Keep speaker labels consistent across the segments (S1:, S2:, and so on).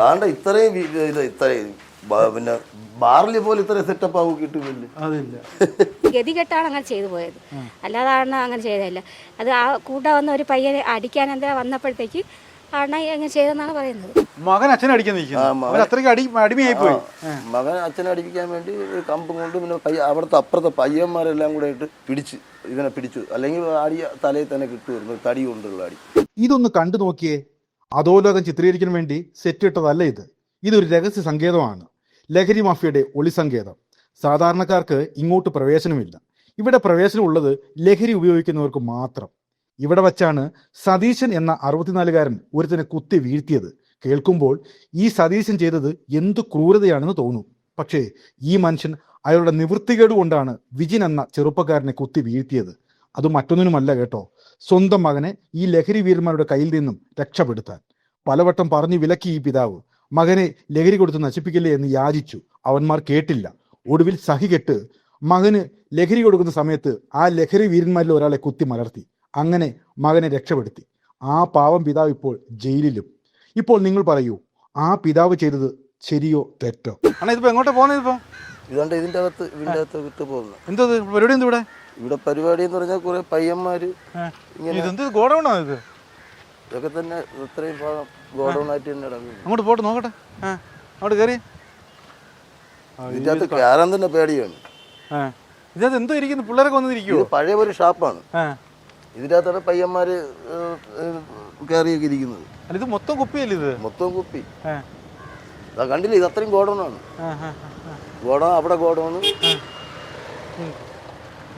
S1: ആണ്ട ഇത്രയും ഇത്രയും പിന്നെ ബാറിലെ പോലെ ഇത്രയും സെറ്റപ്പ് ആവും കിട്ടുന്നില്ല.
S2: അതില്ല.
S3: ഗതികെട്ടാണ് അങ്ങനെ ചെയ്തു പോയത്, അല്ലാതാണ് അങ്ങനെ ചെയ്തതല്ല. അത് ആ കൂടെ വന്ന ഒരു പയ്യനെ അടിക്കാൻ എന്താ വന്നപ്പോഴത്തേക്ക് ആണ് അങ്ങനെ ചെയ്തെന്നാണ് പറയുന്നത്.
S2: മകൻ അച്ഛനെ അടിക്കാൻ അത്രയ്ക്ക് അടിമയായി പോയി.
S1: മകൻ അച്ഛനെ അടിപ്പിക്കാൻ വേണ്ടി കമ്പും കൊണ്ട് പിന്നെ അവിടുത്തെ അപ്പുറത്തെ പയ്യന്മാരെല്ലാം കൂടെ ആയിട്ട് ഇവനെ പിടിച്ചു. അല്ലെങ്കിൽ അടി തലയിൽ തന്നെ കിട്ടുമായിരുന്നു, തടി കൊണ്ടുള്ള അടി.
S4: ഇതൊന്ന് കണ്ടു നോക്കിയേ. അധോലോകം ചിത്രീകരിക്കാൻ വേണ്ടി സെറ്റ് ഇട്ടതല്ല ഇത്. ഇതൊരു രഹസ്യ സങ്കേതമാണ്, ലഹരി മാഫിയയുടെ ഒളിസങ്കേതം. സാധാരണക്കാർക്ക് ഇങ്ങോട്ട് പ്രവേശനമില്ല. ഇവിടെ പ്രവേശനമുള്ളത് ലഹരി ഉപയോഗിക്കുന്നവർക്ക് മാത്രം. ഇവിടെ വച്ചാണ് സതീശൻ എന്ന 64-കാരൻ ഒരുത്തനെ കുത്തി വീഴ്ത്തിയത്. കേൾക്കുമ്പോൾ ഈ സതീശൻ ചെയ്തത് എന്ത് ക്രൂരതയാണെന്ന് തോന്നും. പക്ഷേ ഈ മനുഷ്യൻ അയാളുടെ നിവൃത്തികേട് കൊണ്ടാണ് വിജിൻ എന്ന ചെറുപ്പക്കാരനെ കുത്തി വീഴ്ത്തിയത്. അത് മറ്റൊന്നിനുമല്ല കേട്ടോ, സ്വന്തം മകനെ ഈ ലഹരി വീരന്മാരുടെ കയ്യിൽ നിന്നും രക്ഷപ്പെടുത്താൻ. പലവട്ടം പറഞ്ഞു വിലക്കി ഈ പിതാവ്. മകനെ ലഹരി കൊടുത്ത് നശിപ്പിക്കില്ലേ എന്ന് യാചിച്ചു. അവന്മാർ കേട്ടില്ല. ഒടുവിൽ സഹികെട്ട് മകന് ലഹരി കൊടുക്കുന്ന സമയത്ത് ആ ലഹരി വീരന്മാരിൽ ഒരാളെ കുത്തി മലർത്തി. അങ്ങനെ മകനെ രക്ഷപ്പെടുത്തി. ആ പാവം പിതാവ് ഇപ്പോൾ ജയിലിലും. ഇപ്പോൾ നിങ്ങൾ പറയൂ, ആ പിതാവ് ചെയ്തത് ശരിയോ തെറ്റോ?
S2: അണ്ണാ ഇതിപ്പോ എങ്ങോട്ടാ പോകുന്നത്? ഇപ്പൊ
S1: ഇതുകൊണ്ട് ഇതിന്റെ അകത്ത് വിട്ടു പോകുന്നു.
S2: എന്തോ പരിപാടി? എന്ത്
S1: ഇവിടെ പരിപാടി എന്ന് പറഞ്ഞാൽ കുറെ പയ്യന്മാര് ഇങ്ങനെ
S2: ഗോഡൗണാണ് ഇത്.
S1: ഇതൊക്കെ തന്നെ ഇത്രയും ഭാഗം ഗോഡൗണായിട്ട് തന്നെ ഇടങ്ങുന്നു.
S2: അങ്ങോട്ട് പോട്ടെ, നോക്കട്ടെ. അങ്ങോട്ട് കയറി.
S1: ഇതിന്റെ അകത്ത് കയറാൻ തന്നെ പേടിയാണ്.
S2: ഇതിനകത്ത് എന്തോ ഇരിക്കുന്നു? പിള്ളേരൊക്കെ വന്നിരിക്കുവോ?
S1: പഴയ ഒരു ഷാപ്പാണ്. ഇതിന്റെ അകത്താണ് പയ്യന്മാര് കയറിയൊക്കെ ഇരിക്കുന്നത്.
S2: ഇത് മൊത്തം കുപ്പിയല്ലേ? ഇത് മൊത്തം
S1: കുപ്പി. കണ്ടില്ല, ഇത് അത്രയും ഗോഡൗണാണ്. ഗോഡൗൺ, അവിടെ ഗോഡൗണ്,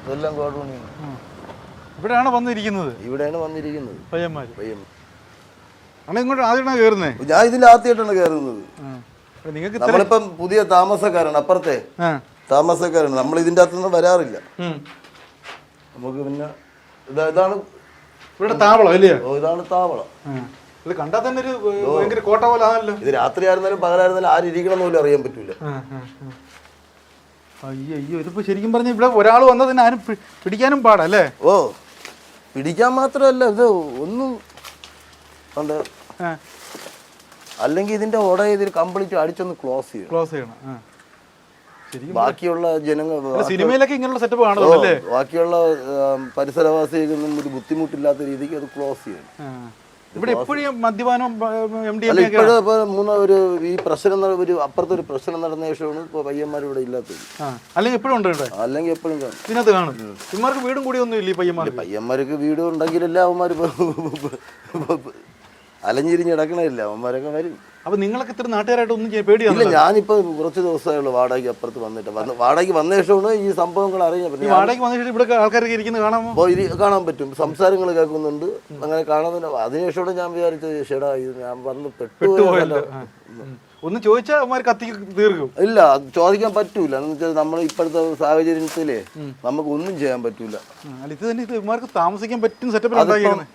S1: ഇതെല്ലാം ഗോഡൗണാണ്.
S2: ഇവിടെയാണ് വന്നിരിക്കുന്നത്.
S1: ഇവിടെയാണ് വന്നിരിക്കുന്നത്
S2: പയ്യന്മാര്. അണ്ണാ ഇങ്ങോട്ട് ആദ്യമായിട്ടാണ് കയറുന്നത്?
S1: ഞാൻ ഇതിൽ ആദ്യമായിട്ടാണ് കയറുന്നത്. നമ്മളിപ്പം പുതിയ താമസക്കാരാണ്, അപ്പുറത്തെ താമസക്കാരാണ്. നമ്മൾ ഇതിന്റെ അകത്തൊന്നും വരാറില്ല. നമുക്ക് പിന്നെ ഇതാണ്
S2: ഇവിടെ താവളം അല്ലേ?
S1: ഇതാണ് താവളം.
S2: ഇത് കണ്ടാൽ തന്നെ ഒരു ഭയങ്കര കോട്ട പോലെ ആണല്ലോ.
S1: ഇത് രാത്രി ആയിരുന്നാലും പകലായിരുന്നാലും ആരും ഇരിക്കണം പോലും അറിയാൻ പറ്റൂല.
S2: അയ്യോ, ഇതിപ്പോ ശരിക്കും പറഞ്ഞ ഇവിടെ ഒരാൾ വന്നതിന് ആരും പിടിക്കാനും പാടല്ലേ?
S1: ഓ, പിടിക്കാൻ മാത്രമല്ല, ഇത് ഒന്നും ഉണ്ട്. അല്ലെങ്കിൽ ഇതിന്റെ ഓട ഇതിൽ കംപ്ലീറ്റ് അടിച്ചൊന്ന് ക്ലോസ് ചെയ്യണം. ബാക്കിയുള്ള ജനങ്ങൾ,
S2: സിനിമയിലൊക്കെ ഇങ്ങനെയുള്ള സെറ്റപ്പ് കാണുമല്ലേ?
S1: ബാക്കിയുള്ള പരിസരവാസികൾക്കൊന്നും ഒരു ബുദ്ധിമുട്ടില്ലാത്ത രീതിക്ക് അത് ക്ലോസ് ചെയ്യണം.
S2: ഇവിടെ എപ്പോഴും മദ്യപാനം
S1: ഒരു ഈ പ്രശ്നം ഒരു അപ്പുറത്തെ ഒരു പ്രശ്നം നടന്ന ശേഷമാണ് ഇപ്പൊ പയ്യന്മാർ ഇവിടെ ഇല്ലാത്തത്.
S2: അല്ലെങ്കിൽ എപ്പോഴും ഉണ്ട്.
S1: അല്ലെങ്കിൽ എപ്പോഴും കാണും.
S2: ഇതിനകത്ത് കാണും. ഇവന്മാർക്ക് വീടും കൂടി ഒന്നും ഇല്ല.
S1: പയ്യന്മാർക്ക് വീട് ഉണ്ടെങ്കിലല്ല അവന്മാർ അലഞ്ഞിരിഞ്ഞ് കിടക്കണില്ല. അവന്മാരൊക്കെ വരും.
S2: അപ്പൊ നിങ്ങളൊക്കെ ഇത്ര നാട്ടുകാരായിട്ട് ഒന്നും പേടിയാവില്ല?
S1: ഞാനിപ്പോ കുറച്ച് ദിവസമായുള്ളൂ വാടകയ്ക്ക് അപ്പുറത്ത് വന്നിട്ട്. വാടകയ്ക്ക് വന്ന ശേഷമാണ് ഈ സംഭവങ്ങൾ അറിയാൻ.
S2: വാടകയ്ക്ക് വന്ന ശേഷം ഇവിടെ ആൾക്കാരൊക്കെ ഇരിക്കുന്നത്
S1: കാണാൻ പറ്റും, സംസാരങ്ങൾ കേൾക്കുന്നുണ്ട്, അങ്ങനെ കാണുന്നുണ്ട്. അതിനുശേഷമാണ് ഞാൻ വിചാരിച്ചത് ഷെടാ ഇത് ഞാൻ വന്ന് പെട്ടുപോയല്ലോ.
S2: ഒന്ന് ചോദിച്ചാൽ അവന്മാർ കത്തി തീർക്കും.
S1: ഇല്ല, ചോദിക്കാൻ പറ്റൂല. എന്ന് വെച്ചാൽ നമ്മൾ ഇപ്പോഴത്തെ സാഹചര്യത്തിലേ നമുക്ക് ഒന്നും ചെയ്യാൻ പറ്റൂല.
S2: ഇത് തന്നെ ഇവന്മാർക്ക് താമസിക്കാൻ പറ്റുന്ന സെറ്റപ്പ്.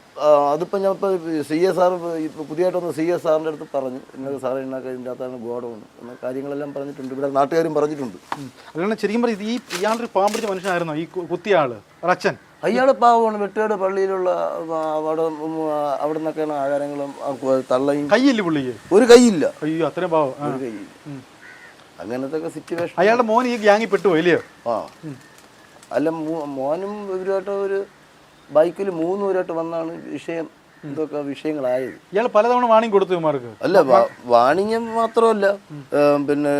S1: അതിപ്പോ ഞാൻ ഇപ്പൊ CSR പുതിയതായിട്ടൊന്ന് CSRന്റെ അടുത്ത് പറഞ്ഞു, ഇന്നത് സാറേ ഇതിനകത്ത് ഇതിൻ്റെ അകത്താണ് ഗോഡൗൺ എന്ന കാര്യങ്ങളെല്ലാം പറഞ്ഞിട്ടുണ്ട്. ഇവിടെ നാട്ടുകാരും പറഞ്ഞിട്ടൊക്കെയാണ്.
S2: ശരിക്കും പറയും ഇയാളൊരു പാവം പിടിച്ച മനുഷ്യനായിരുന്നോ ഈ കുത്തിയ ആള്? അച്ഛൻ
S1: അയാള് പാവമാണ്. വെട്ടുകാട് പള്ളിയിലുള്ള അവിടെ നിന്നൊക്കെയാണ് ആഹാരങ്ങളും തള്ളയും.
S2: കൈയില്ല പുള്ളിക്ക്? ഒരു
S1: കൈയില്ല.
S2: അയ്യോ, അത്രയും പാവം.
S1: ഒരു കൈ. അങ്ങനത്തെ സിറ്റുവേഷൻ.
S2: അയാളുടെ മോൻ ഈ ഗ്യാങ്ങിൽ പെട്ടുപോയില്ലയോ?
S1: അല്ല, മോനും ഇവരുമായിട്ട് ഒരു ബൈക്കിൽ 3 പേരായിട്ട് വന്നാണ് ഇതൊക്കെ വിഷയങ്ങളായത്.
S2: ഇയാൾ പലതവണ വാണിംഗ് കൊടുത്തു ഇവന്മാർക്ക്?
S1: അല്ല, വാണിംഗ് മാത്രമല്ല, പിന്നെ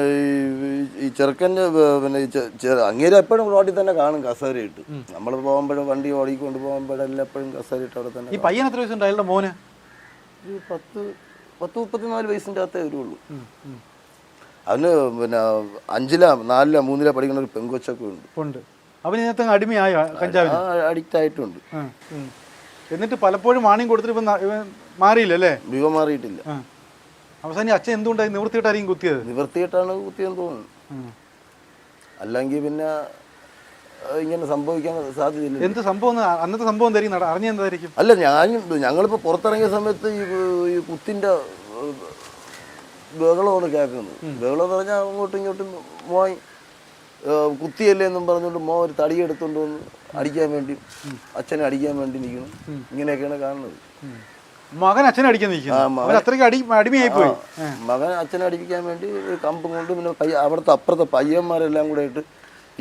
S1: ഈ ചെറുക്കൻ്റെ പിന്നെ അങ്ങേരെ എപ്പോഴും റോഡിൽ തന്നെ കാണും കസേരയിട്ട്. നമ്മൾ പോകുമ്പോഴും വണ്ടി ഓടിക്കൊണ്ട് പോകുമ്പോഴെല്ലാം എപ്പോഴും കസേരയിട്ട് അവിടെ തന്നെ.
S2: ഈ പയ്യൻ എത്ര വയസ്സുണ്ട് അയാളുടെ മോന്?
S1: 10-34 വയസ്സിൻ്റെ അകത്തേ വരുള്ളൂ. അവന് പിന്നെ 5-ലാ 4-ലാ 3-ലാ പഠിക്കുന്ന ഒരു പെങ്കൊച്ചൊക്കെ ഉണ്ട്.
S2: അവന് ഇതിനകത്ത് അടിമയായോ? കഞ്ചാവിന്
S1: അഡിക്റ്റ് ആയിട്ടുണ്ട്.
S2: എന്നിട്ട് പലപ്പോഴും വാണിംഗ് കൊടുത്തിട്ട് മാറിയില്ലല്ലേ?
S1: വിവ മാറിയിട്ടില്ല.
S2: അവസാനം അച്ഛൻ എന്തുകൊണ്ടായി നിവൃത്തിയിട്ടായിരിക്കും കുത്തിയത്?
S1: നിവൃത്തിയിട്ടാണ് കുത്തിയെന്ന് തോന്നുന്നു. അല്ലെങ്കിൽ പിന്നെ ഇങ്ങനെ സംഭവിക്കാൻ സാധ്യതയില്ല.
S2: എന്ത് സംഭവം? അന്നത്തെ സംഭവം എന്തായിരിക്കും? അറിഞ്ഞെന്തായിരിക്കും?
S1: അല്ല, ഞങ്ങളിപ്പോൾ പുറത്തിറങ്ങിയ സമയത്ത് ഈ കുത്തിൻ്റെ ബഹളമാണ് കേൾക്കുന്നത്. ബഹളം എന്ന് പറഞ്ഞാൽ അങ്ങോട്ടും ഇങ്ങോട്ടും മോയ് കുത്തിയല്ലേ എന്നും പറഞ്ഞുകൊണ്ട് ഒരു തടിയെടുത്തോണ്ട് വന്ന് അടിക്കാൻ വേണ്ടി, അച്ഛനെ അടിക്കാൻ വേണ്ടി നിൽക്കണം. ഇങ്ങനെയൊക്കെയാണ് കാണുന്നത്.
S2: മകൻ അച്ഛനെ അടിക്കാൻ നിൽക്കുന്നു അവൻ അത്രയ്ക്ക് അടിമയായി പോയി.
S1: മകൻ അച്ഛനെ അടിപ്പിക്കാൻ വേണ്ടി ഒരു കമ്പും കൊണ്ട് പിന്നെ അവിടുത്തെ അപ്പുറത്തെ പയ്യന്മാരെല്ലാം കൂടെ ആയിട്ട്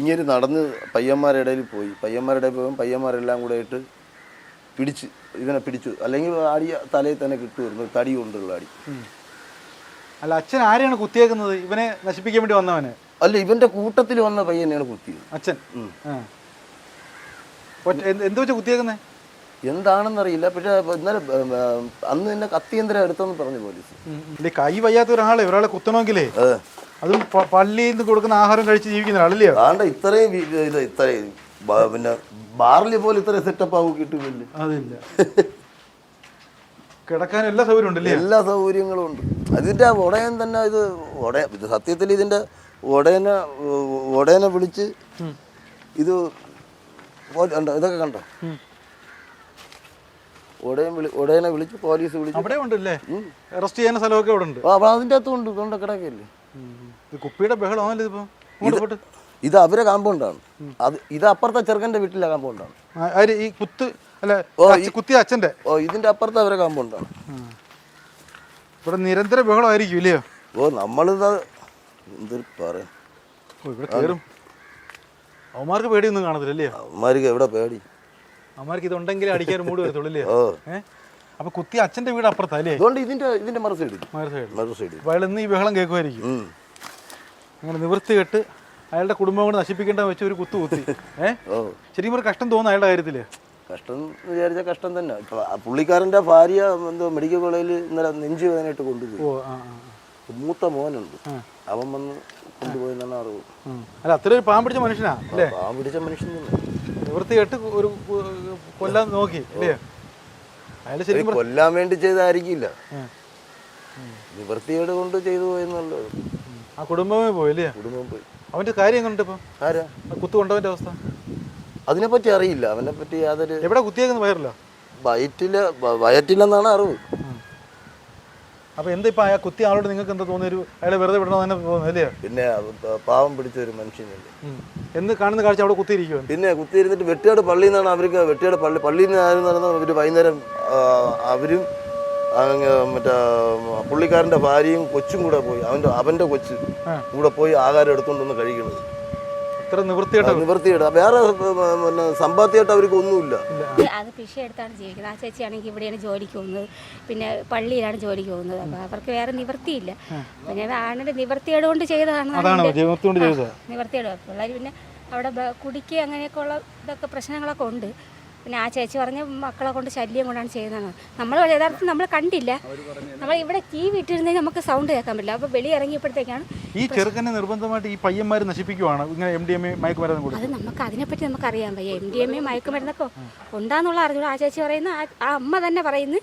S1: ഇങ്ങനെ നടന്ന് പയ്യന്മാരുടെ ഇടയിൽ പോയി. പയ്യന്മാരുടെ പോകുമ്പോൾ പയ്യന്മാരെല്ലാം കൂടെ ആയിട്ട് ഇവനെ പിടിച്ചു. അല്ലെങ്കിൽ അടി തലയിൽ തന്നെ കിട്ടുമായിരുന്നു, തടി കൊണ്ടുള്ള അടി.
S2: അല്ല, അച്ഛൻ ആരെയാണ് കുത്തിയേക്കുന്നത്? ഇവനെ നശിപ്പിക്കാൻ വേണ്ടി വന്നവന്?
S1: അല്ല, ഇവന്റെ കൂട്ടത്തിൽ വന്ന പയ്യനെയാണ് കുത്തിയത്
S2: അച്ഛൻ. എന്ത് വെച്ചാ കുത്തിയേക്കുന്നേ?
S1: എന്താണെന്നറിയില്ല. പക്ഷെ ഇന്നലെ അന്ന് തന്നെ കത്തിയന്ത്രം എടുത്തെന്ന് പറഞ്ഞു പോലീസ്.
S2: കൈ വയ്യാത്ത ഒരാളെ കുത്തണമെങ്കിലേ അതും പള്ളിയിൽ നിന്ന് കൊടുക്കുന്ന ആഹാരം കഴിച്ച് ജീവിക്കുന്ന ആളല്ലേ?
S1: ആണ്ട ഇത്രയും പിന്നെ ബാറിൽ പോലെ ഇത്രയും സെറ്റപ്പ് ആവും കിട്ടുന്നില്ല.
S2: അതില്ല, കിടക്കാൻ എല്ലാ സൗകര്യം ഉണ്ടല്ലേ? എല്ലാ
S1: സൗകര്യങ്ങളും ഉണ്ട്. അതിന്റെ ഉടയൻ തന്നെ ഇത് സത്യത്തിൽ ഇതിന്റെ ഉടയനെ വിളിച്ച് ഇതൊക്കെ കണ്ടോ? ഉടയനെ വിളിച്ച് പോലീസ് വിളിച്ച്
S2: അവിടെ ഉണ്ടല്ലേ? അറസ്റ്റ് ചെയ്യാൻ സ്ഥലമൊക്കെ അവിടെ ഉണ്ട്.
S1: അതിന്റെ അകത്തും ഉണ്ട്. കൊണ്ട് കിടക്കല്ലേ
S2: കുപ്പിയുടെ ബഹളമാണല്ലോ ഇതിപ്പോ.
S1: ഇത് അവരെ കാമ്പൗണ്ടാണ്. ഇത് അപ്പുറത്തെ ചെറുക്കന്റെ വീട്ടിലെ കാമ്പൗണ്ടാണ്.
S2: ഈ കുത്തിയ അച്ഛന്റെ
S1: ഇതിന്റെ അപ്പുറത്തെ അവരെ കാമ്പൗണ്ടാണ്.
S2: ഇവിടെ നിരന്തര ബഹളമായിരിക്കും ഇല്ലയോ?
S1: നമ്മളിത് എന്തൊരു പറയാം.
S2: ഇവിടെ കയറും. അവന്മാർക്ക് പേടിയൊന്നും കാണത്തില്ലല്ലേ?
S1: അവന്മാർക്ക് എവിടെ പേടി?
S2: അവന്മാർക്ക് ഇതുണ്ടെങ്കിൽ അടിക്കാൻ മൂട് വരത്തുള്ളൂ. അപ്പൊ കുത്തിയ അച്ഛന്റെ വീട് അപ്പുറത്താ അല്ലേ?
S1: അതുകൊണ്ട് ഇതിന്റെ മറു സൈഡ്
S2: അയാൾ ഇന്ന് ഈ ബഹളം കേൾക്കുമായിരിക്കും. അങ്ങനെ നിവൃത്തി കെട്ട് അയാളുടെ കുടുംബം കൊണ്ട് നശിപ്പിക്കേണ്ട വെച്ച് ഒരു കുത്തി. ശരിക്കും ഒരു കഷ്ടം തോന്നുന്നു അയാളുടെ കാര്യത്തില്.
S1: കഷ്ടം വിചാരിച്ച കഷ്ടം തന്നെ. പുള്ളിക്കാരന്റെ ഭാര്യ എന്തോ മെഡിക്കൽ കോളേജിൽ ഇന്നലെ നെഞ്ചു വേദനയായിട്ട് കൊണ്ടുപോയി. മൂത്ത മോനുണ്ട്, അവൻ വന്ന് കൊണ്ടുപോയെന്നാണ് അറിവ്.
S2: അല്ല, അത്ര ഒരു പാവം പിടിച്ച മനുഷ്യനാ അല്ലേ?
S1: പാവം പിടിച്ച മനുഷ്യൻ തന്നെ.
S2: നിവൃത്തി കെട്ട് ഒരു കൊല്ലാൻ നോക്കി അല്ലേ? അയാൾ ശരിക്കും
S1: കൊല്ലാൻ വേണ്ടി ചെയ്തായിരിക്കില്ല, നിവൃത്തിയേട് കൊണ്ട് ചെയ്തു പോയെന്നുള്ളത്.
S2: ആ കുടുംബമേ പോയല്ലേ?
S1: കുടുംബം പോയി.
S2: അവന്റെ കാര്യം എങ്ങനെയുണ്ട് ഇപ്പൊ?
S1: ആരാ
S2: കുത്തു കൊണ്ടവന്റെ അവസ്ഥ?
S1: അതിനെപ്പറ്റി അറിയില്ല. അവനെ പറ്റി യാതൊരു.
S2: എവിടെ കുത്തിയേക്കുന്ന? വയറില്ല?
S1: വയറ്റില്ലെന്നാണ് അറിവ്.
S2: അപ്പൊ എന്താ ഇപ്പൊ ആ കുത്തിയ ആളോട് നിങ്ങൾക്ക് എന്താ തോന്നിയൊരു അയാളെ വെറുതെ വിടണം തന്നെ തോന്നുന്നല്ലേ?
S1: പിന്നെ പാവം പിടിച്ച ഒരു മനുഷ്യനല്ലേ.
S2: എന്ന് കാണുന്ന കാഴ്ച അവിടെ കുത്തിയിരിക്കും.
S1: പിന്നെ കുത്തിയിരുന്നിട്ട് വെട്ടിയാട് പള്ളിയിൽ നിന്നാണ് അവർക്ക് പള്ളിയിൽ നിന്നായിരുന്നു നടന്ന അവർ വൈകുന്നേരം അവരും മറ്റേ പുള്ളിക്കാരൻ്റെ ഭാര്യയും കൊച്ചും കൂടെ പോയി, അവൻ്റെ കൊച്ച് കൂടെ പോയി ആഹാരം എടുത്തുകൊണ്ടൊന്ന് കഴിക്കണത്.
S2: ഇത്ര നിവൃത്തിയായിട്ട്
S1: വേറെ സമ്പാദ്യമായിട്ട് അവർക്ക് ഒന്നുമില്ല.
S3: അത് കൃഷി എടുത്താണ് ജീവിക്കുന്നത്. ആ ചേച്ചിയാണെങ്കിൽ ഇവിടെയാണ് ജോലിക്ക് പോകുന്നത്, പിന്നെ പള്ളിയിലാണ് ജോലിക്ക് പോകുന്നത്. അപ്പോൾ അവർക്ക് വേറെ നിവൃത്തിയില്ല. പിന്നെ ആണിന്റെ നിവൃത്തിയേട് കൊണ്ട് ചെയ്തതാണ്. നിവൃത്തിയേട് പിള്ളേർ പിന്നെ അവിടെ കുടിക്ക് അങ്ങനെയൊക്കെ ഉള്ള ഇതൊക്കെ പ്രശ്നങ്ങളൊക്കെ ഉണ്ട്. പിന്നെ ആ ചേച്ചി പറഞ്ഞ മക്കളെ കൊണ്ട് ശല്യം കൊണ്ടാണ് ചെയ്യുന്നതാണ്. നമ്മൾ യഥാർത്ഥം നമ്മൾ കണ്ടില്ല. നമ്മൾ ഇവിടെ TV ഇട്ടിരുന്നെങ്കിൽ നമുക്ക് സൗണ്ട് കേൾക്കാൻ പറ്റില്ല. അപ്പോൾ വെളി ഇറങ്ങിയപ്പോഴത്തേക്കാണ്
S2: ഈ ചെറുക്കനെ നിർബന്ധമായിട്ട് ഈ പയ്യന്മാർ നശിപ്പിക്കുവാണ് ഇങ്ങനെ MDMA മയക്കുമരുന്ന് കൊടുക്കും.
S3: അത് നമുക്ക് അതിനെപ്പറ്റി നമുക്കറിയാൻ വയ്യ. MDMA മയക്കുമരുന്നൊക്കെ ഉണ്ടാന്നുള്ള അറിഞ്ഞു. ആ ചേച്ചി പറയുന്ന ആ അമ്മ തന്നെ പറയുന്നു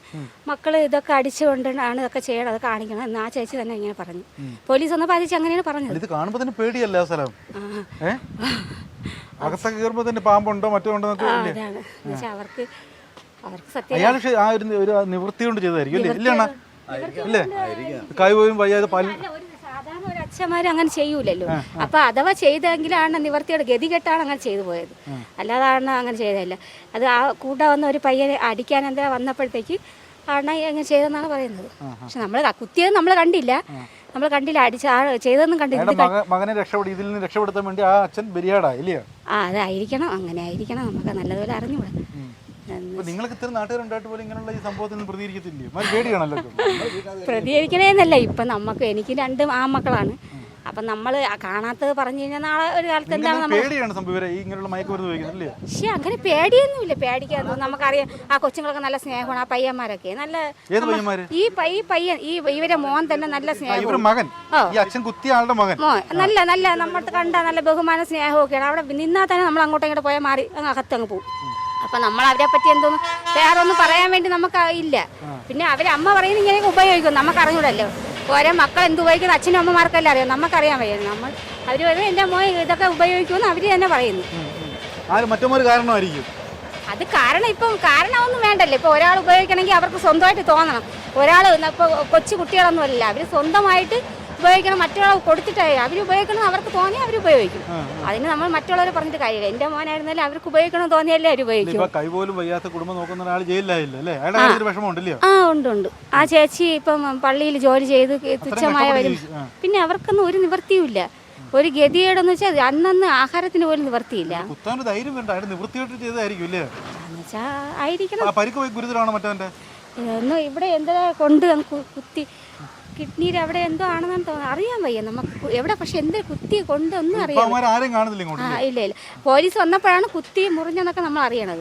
S3: മക്കൾ ഇതൊക്കെ അടിച്ചുകൊണ്ടാണ് ഇതൊക്കെ ചെയ്യണം, അത് കാണിക്കണം എന്ന് ആ ചേച്ചി തന്നെ ഇങ്ങനെ പറഞ്ഞു. പോലീസ് വന്നപ്പോൾ ആ ചേച്ചി അങ്ങനെയാണ് പറഞ്ഞത്.
S2: ഇത് കാണുമ്പോൾ തന്നെ പേടിയല്ല സ്ഥലം. അകത്തൊക്കെ കയറുമ്പോൾ തന്നെ പാമ്പുണ്ടോ മറ്റോ ഉണ്ടോ
S3: അവർക്ക് സത്യം
S2: അയാൾ ആ ഒരു നിവൃത്തി കൊണ്ട് ചെയ്തായിരിക്കും അല്ലേ? കൈ പോലും വയ്യാതെ
S3: സാധാരണ ഒരു അച്ഛന്മാരും അങ്ങനെ ചെയ്യൂലല്ലോ. അപ്പൊ അഥവാ ചെയ്തെങ്കിലാണ് നിവർത്തിയുടെ ഗതികെട്ടാണ് അങ്ങനെ ചെയ്തു പോയത്, അല്ലാതാണ് അങ്ങനെ ചെയ്തതല്ല. അത് ആ കൂടെ വന്ന ഒരു പയ്യനെ അടിക്കാൻ എന്താ വന്നപ്പോഴത്തേക്ക് ആണ് അങ്ങനെ ചെയ്തെന്നാണ് പറയുന്നത്. പക്ഷെ നമ്മൾ കുത്തിയത് നമ്മൾ കണ്ടില്ല, അടിച്ച ചെയ്തൊന്നും കണ്ടില്ല.
S2: മകനെ ഇതിൽ നിന്ന് രക്ഷപ്പെടുത്താൻ വേണ്ടി ആ അച്ഛൻ ബലിയാടായില്ലേ?
S3: അതായിരിക്കണം, അങ്ങനെ ആയിരിക്കണം. നമുക്ക് നല്ലതുപോലെ അറിഞ്ഞൂടാ.
S2: നിങ്ങൾക്ക് ഇത്ര നാട്ടുകാരുണ്ടായിട്ട് പോലും ഇങ്ങനെയുള്ള ഈ സംഭവത്തിൽ പ്രതികരിക്കത്തില്ലേ?
S3: പ്രതികരിക്കണേന്നല്ല, ഇപ്പൊ എനിക്ക് 2 ആൺമക്കളാണ്. അപ്പൊ നമ്മൾ കാണാത്തത് പറഞ്ഞു കഴിഞ്ഞാൽ നാളെ ഒരു കാലത്ത് എന്താണ് പക്ഷെ അങ്ങനെ പേടിയൊന്നുമില്ല. പേടിക്കാൻ നമുക്കറിയാം ആ കൊച്ചുങ്ങളൊക്കെ നല്ല സ്നേഹമാണ്. ആ പയ്യന്മാരൊക്കെ നല്ല ഈ പയ്യൻ ഇവരെ മോൻ തന്നെ നല്ല സ്നേഹം, നല്ല നമ്മൾ കണ്ട നല്ല ബഹുമാന സ്നേഹമൊക്കെയാണ്. അവിടെ നിന്നാൽ തന്നെ നമ്മൾ അങ്ങോട്ടും ഇങ്ങോട്ട് പോയാൽ മാറി അകത്തങ്ങ് പോകും. അപ്പം നമ്മൾ അവരെ പറ്റി എന്തോന്നും വേറെ ഒന്നും പറയാൻ വേണ്ടി നമുക്ക് ഇല്ല. പിന്നെ അവരെ അമ്മ പറയുന്നത് ഇങ്ങനെ ഉപയോഗിക്കും, നമുക്കറിഞ്ഞൂടല്ലോ. ഓരോ മക്കൾ എന്ത് ഉപയോഗിക്കുന്നത് അച്ഛനും അമ്മമാർക്കല്ലേ അറിയാം, നമുക്കറിയാൻ വയ്യ. അവർ പറയുന്നത് എൻ്റെ മോൻ ഇതൊക്കെ ഉപയോഗിക്കുമെന്ന് അവർ തന്നെ പറയുന്നു. അത് ഇപ്പം കാരണമൊന്നും വേണ്ടല്ലോ. ഇപ്പോൾ ഒരാൾ ഉപയോഗിക്കണമെങ്കിൽ അവർക്ക് സ്വന്തമായിട്ട് തോന്നണം. ഒരാൾ ഇപ്പോൾ കൊച്ചു കുട്ടികളൊന്നും അല്ല, അവർ സ്വന്തമായിട്ട് ഉപയോഗിക്കണം മറ്റുള്ളവർ കൊടുത്തിട്ടായി അവർ ഉപയോഗിക്കണം, അവർക്ക് തോന്നി അവർ ഉപയോഗിക്കും. അതിന് നമ്മൾ മറ്റുള്ളവരെ പറഞ്ഞിട്ട് കാര്യമില്ല. എൻ്റെ മോനായിരുന്നാലും അവർക്ക് ഉപയോഗിക്കണം തോന്നിയല്ലേ അവർ ഉപയോഗിക്കും.
S2: ഇപ്പൊ കൈ പോലും വയ്യാത്ത കുടുംബം നോക്കുന്ന ഒരാൾ ജയിലിലായില്ല അല്ലേ? അയാളുടെ കാര്യത്തിൽ വിഷമമുണ്ടല്ലോ.
S3: ആ ഉണ്ട്. ആ ചേച്ചി ഇപ്പം പള്ളിയിൽ ജോലി ചെയ്ത് തുച്ഛമായ വരും. പിന്നെ അവർക്കൊന്നും ഒരു നിവൃത്തിയുമില്ല. ഒരു ഗതികേടെന്ന് വെച്ചാൽ അന്നന്ന് ആഹാരത്തിന് പോലും നിവർത്തിയില്ല.
S2: കുത്താൻ ധൈര്യം വേണ്ട, അയാൾ നിവൃത്തിയായിട്ട് ചെയ്തായിരിക്കും അല്ലേ?
S3: എന്നുവെച്ചാൽ ആയിരിക്കണം.
S2: പരിക്ക് പോയി ഗുരുതരമാണോ മറ്റവന്റെ?
S3: ഒന്നും ഇവിടെ എന്താ കൊണ്ട് കുത്തി കിഡ്നിയിൽ അവിടെ എന്തോ ആണെന്ന് തോന്നുന്നു, അറിയാൻ വയ്യ നമുക്ക് എവിടെ. പക്ഷെ എന്ത് കുത്തി കൊണ്ട് ഒന്നും അറിയാം.
S2: ആരും കാണുന്നില്ല ഇങ്ങോട്ട്.
S3: ഇല്ല പോലീസ് വന്നപ്പോഴാണ് കുത്തി മുറിഞ്ഞെന്നൊക്കെ നമ്മൾ അറിയണത്.